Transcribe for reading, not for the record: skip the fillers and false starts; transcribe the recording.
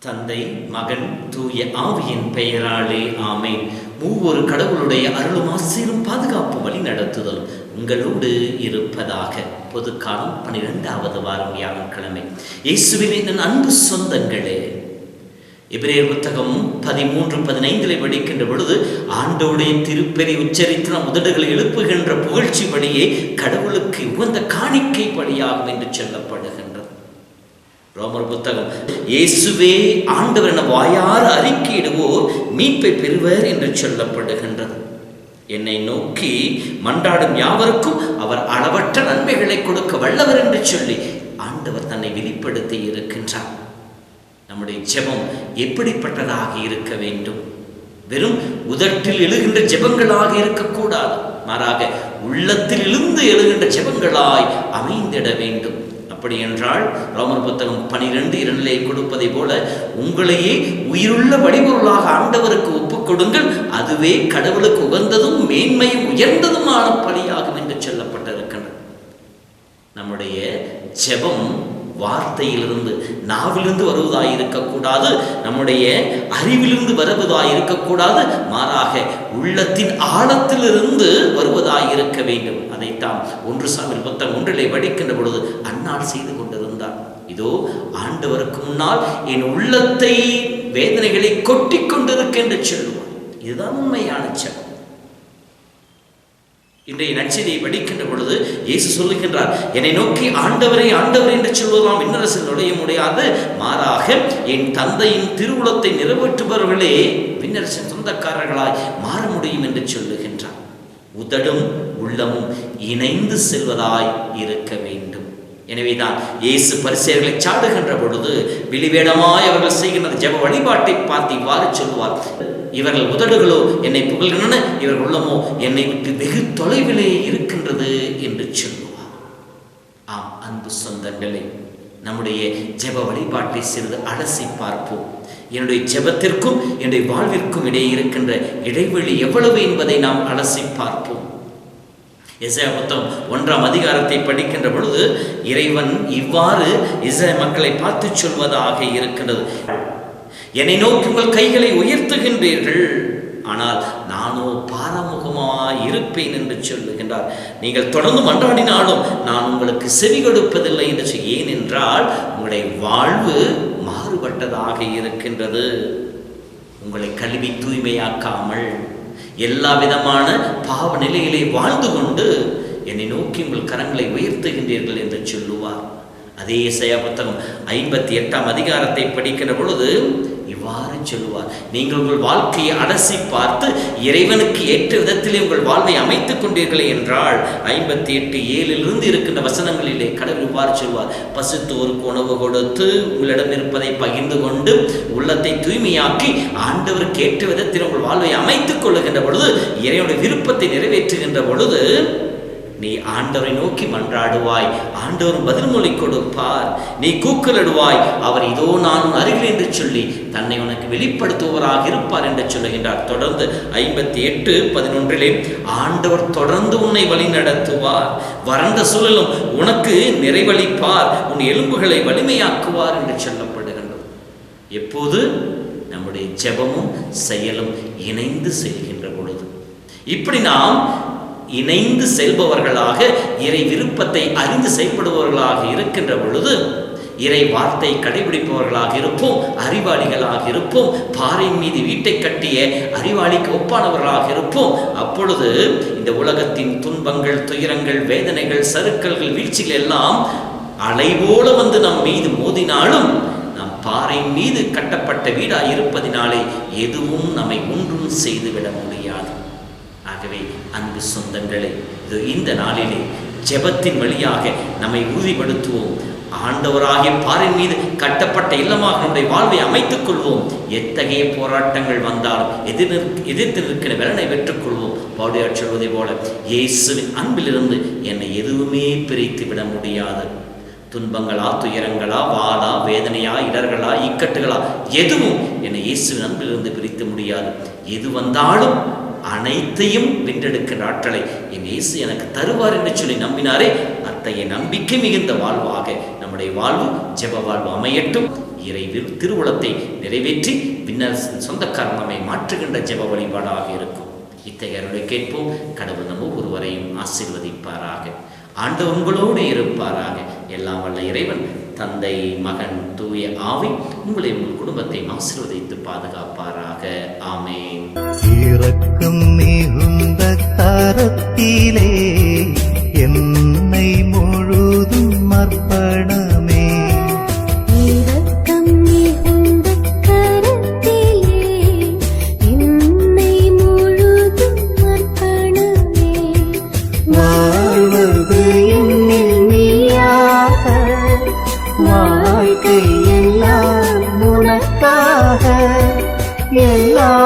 தந்தை, மகன், தூய ஆவியின் பெயராலே ஆமென். மூவொரு கடவுளுடைய அருளும் ஆசீரும் பாதுகாப்பு வழி நடத்துதல் உங்களோடு இருப்பதாக. பொதுக்காலம் 12வது வாரம் வியாழக்கிழமை. இயேசுவின் என் அன்பு சொந்தங்களே, எபிரேயர் புத்தகம் 13:15 படிக்கின்ற பொழுது ஆண்டோடைய திருப்பெரி உச்சரித்து நம் உதடுகளை எழுப்புகின்ற புகழ்ச்சி படியே கடவுளுக்கு உகந்த காணிக்கை படியாகும் என்று சொல்லப்படுகின்றது. ரோமர் புத்தகம், இயேசுவே ஆண்டவர் என வாயார அறிக்கையிடுவோர் மீட்பை பெறுவர் என்று சொல்லப்படுகின்றது. என்னை நோக்கி மன்றாடும் யாவருக்கும் அவர் அளவற்ற நன்மைகளை கொடுக்க வல்லவர் என்று சொல்லி ஆண்டவர் தன்னை வெளிப்படுத்தி இருக்கின்றார். நம்முடைய ஜெபம் எப்படிப்பட்டதாக இருக்க வேண்டும்? வெறும் உதட்டில் எழுகின்ற ஜெபங்களாக இருக்கக்கூடாது. மாறாக உள்ளத்தில் எழுந்து எழுகின்ற ஜெபங்களாய் அமைந்திட வேண்டும். அப்படி என்றால் ரோமர் புத்தகம் 12:2 கொடுப்பதை போல உங்களையே உயிருள்ள வழிபொருளாக ஆண்டவருக்கு ஒப்புக் கொடுங்கள், அதுவே கடவுளுக்கு உகந்ததும் மேன்மையும் உயர்ந்ததுமான பலியாகும் என்று சொல்லப்பட்டிருக்கின்றது. நம்முடைய ஜெபம் வார்த்தையிலிருந்து, நாவிலிருந்து வருவதாய் இருக்கக்கூடாது, நம்முடைய அறிவிலிருந்து வருவதாய் இருக்கக்கூடாது, மாறாக உள்ளத்தின் ஆழத்திலிருந்து வருவதாய் இருக்க வேண்டும். அதைத்தான் 1 சாமுவேல் புத்தகம் 1 படிக்கின்ற பொழுது அன்னாள் செய்து கொண்டிருந்தார். இதோ ஆண்டவருக்கு முன்னால் என் உள்ளத்தை வேதனைகளை கொட்டி கொண்டிருக்க என்று சொல்லுவார். இதுதான் உண்மையான ஜெபம். இன்றைய நற்செய்தியை படிக்கின்ற பொழுது இயேசு சொல்லுகின்றார், என்னை நோக்கி ஆண்டவரே ஆண்டவர் என்று சொல்வதாம் விண்ணரசில் நுழைய முடியாது, மாறாக என் தந்தையின் திருவுளத்தை நிறைவேற்றுபவர்களே விண்ணரசின் சொந்தக்காரர்களாய் மாற முடியும் என்று சொல்லுகின்றார். உதடும் உள்ளமும் இணைந்து செல்வதாய் இருக்க வேண்டும். எனவேதான் இயேசு பரிசேயர்களை சாடுகின்ற பொழுது வெளிவேடமாய் அவர்கள் செய்கின்ற ஜெப வழிபாட்டை பார்த்து இவ்வாறு சொல்லுவார், இவர்கள் உதடுகளோ என்னை புகழ்கின்றன, இவர்கள் உள்ளமோ என்னை விட்டு வெகு தொலைவிலே இருக்கின்றது என்று சொல்லுவார். ஆம் அன்பு சொந்தங்களே, நம்முடைய ஜெப வழிபாட்டை சிறிது அலசி பார்ப்போம். என்னுடைய ஜெபத்திற்கும் என்னுடைய வாழ்விற்கும் இடையே இருக்கின்ற இடைவெளி எவ்வளவு என்பதை நாம் அலசி பார்ப்போம். எசாயா புத்தகம் 1ஆம் அதிகாரத்தை படிக்கின்ற பொழுது இறைவன் இவ்வாறு இஸ்ரவேல் மக்களை பார்த்து சொல்வதாக இருக்கின்றது, என்னை நோக்கி உங்கள் கைகளை உயர்த்துகின்றீர்கள், ஆனால் நானோ பாராமுகமாய் இருப்பேன் என்று சொல்லுகின்றார். நீங்கள் தொடர்ந்து மன்றாடினாலும் நான் உங்களுக்கு செவி கொடுப்பதில்லை என்று. ஏனென்றால் உங்களுடைய வாழ்வு மாறுபட்டதாக இருக்கின்றது. உங்களை கழுவி தூய்மையாக்காமல் எல்லா விதமான பாவ நிலையிலே வாழ்ந்து கொண்டு என்னை நோக்கி உங்கள் கரங்களை உயர்த்துகின்றீர்கள் என்று சொல்லுவார். அதே எசாயா புத்தகம் 58ஆம் அதிகாரத்தை படிக்கின்ற பொழுது இவ்வாறு சொல்லுவார், நீங்கள் உங்கள் வாழ்க்கையை அலசி பார்த்து இறைவனுக்கு ஏற்ற விதத்திலே உங்கள் வாழ்வை அமைத்துக் கொண்டீர்களே என்றால் 58:7 இருக்கின்ற வசனங்களிலே கடவுள் இவ்வாறு சொல்வார், பசித்தோருக்கு உணவு கொடுத்து உங்களிடம் இருப்பதை பகிர்ந்து கொண்டு உள்ளத்தை தூய்மையாக்கி ஆண்டவருக்கு ஏற்ற விதத்தில் உங்கள் வாழ்வை அமைத்துக் கொள்ளுகின்ற பொழுது, இறைவனுடைய விருப்பத்தை நிறைவேற்றுகின்ற பொழுது நீ ஆண்டவரை நோக்கி மன்றாடுவாய், ஆண்டவர் பதில் மொழி கொடுப்பார். நீ கூக்குலிடுவாய், அவர் இதோ நான் அருகில் என்று சொல்லி தன்னை உனக்கு வெளிப்படுத்துவராக இருப்பார் என்று சொல்லுகின்றார். தொடர்ந்து 58:11 ஆண்டவர் தொடர்ந்து உன்னை வழி நடத்துவார், வறண்ட சூழலும் உனக்கு நிறைவளிப்பார், உன் எலும்புகளை வலிமையாக்குவார் என்று சொல்லப்படுகின்றது. எப்போது நம்முடைய ஜெபமும் செயலும் இணைந்து செல்கின்ற பொழுது. இப்படி நாம் இணைந்து செல்பவர்களாக, இறை விருப்பத்தை அறிந்து செயல்படுபவர்களாக இருக்கின்ற பொழுது இறை வார்த்தை கடைபிடிப்பவர்களாக இருப்போம், அறிவாளிகளாக இருப்போம், பாறையின் மீது வீட்டை கட்டிய அறிவாளிக்கு ஒப்பானவர்களாக இருப்போம். அப்பொழுது இந்த உலகத்தின் துன்பங்கள், துயரங்கள், வேதனைகள், சறுக்கல்கள், வீழ்ச்சிகள் எல்லாம் அலைபோல வந்து நம் மீது மோதினாலும் நம் பாறையின் மீது கட்டப்பட்ட வீடாக இருப்பதினாலே எதுவும் நம்மை ஒன்றும் செய்துவிட முடியாது. ஆகவே அன்பு சொந்தங்களே, இந்த நாளிலே ஜெபத்தின் வழியாக நம்மை உறுதிப்படுத்துவோம். ஆண்டவராகிய பாரின் மீது கட்டப்பட்ட இல்லமாக நம்முடைய வாழ்வை அமைத்துக் கொள்வோம். எத்தகைய போராட்டங்கள் வந்தாலும் எதிர்த்து நிற்கிற வேலனை பெற்றுக் கொள்வோம். பவுலியார் சொல்வதை போல, இயேசுவின் அன்பிலிருந்து என்னை எதுவுமே பிரித்து விட முடியாது. துன்பங்களா, துயரங்களா, வாளா, வேதனையா, இடர்களா, இக்கட்டுகளா, எதுவும் என்னை இயேசுவின் அன்பிலிருந்து பிரித்து முடியாது. எது வந்தாலும் அனைத்தையும் வென்றெடுக்கிற ஆற்றலை என் இயேசு எனக்கு தருவார் என்று சொல்லி நம்பினாரே, அத்தகைய நம்பிக்கை மிகுந்த வாழ்வாக நம்முடைய வாழ்வு ஜெப வாழ்வு அமையட்டும். இறைவில் திருவுளத்தை நிறைவேற்றி பின்னர் சொந்தக்காரன் நம்மை மாற்றுகின்ற ஜெப வழிபாடாக இருக்கும். இத்தகைய கேட்போம். கடவுள் நம்ம ஒருவரையும் ஆசீர்வதிப்பாராக. ஆண்டவர் உங்களோடு இருப்பாராக. எல்லாம் வல்ல இறைவன் தந்தை, மகன், தூய ஆவி உங்களை உங்கள் குடும்பத்தை ஆசீர்வதித்து பாதுகாப்பாராக. ஆமென். இரக்கம் மிகுந்த கரத்திலே என்னை முழுதும் அர்ப்பணமே. இரக்கம் மிகுந்த கரத்திலே என்னை முழுதும் அர்ப்பணமே. வாழ்வது என்னில் நீயாக, வாழ்க்கை எல்லாம் உனக்காக, எல்லாம்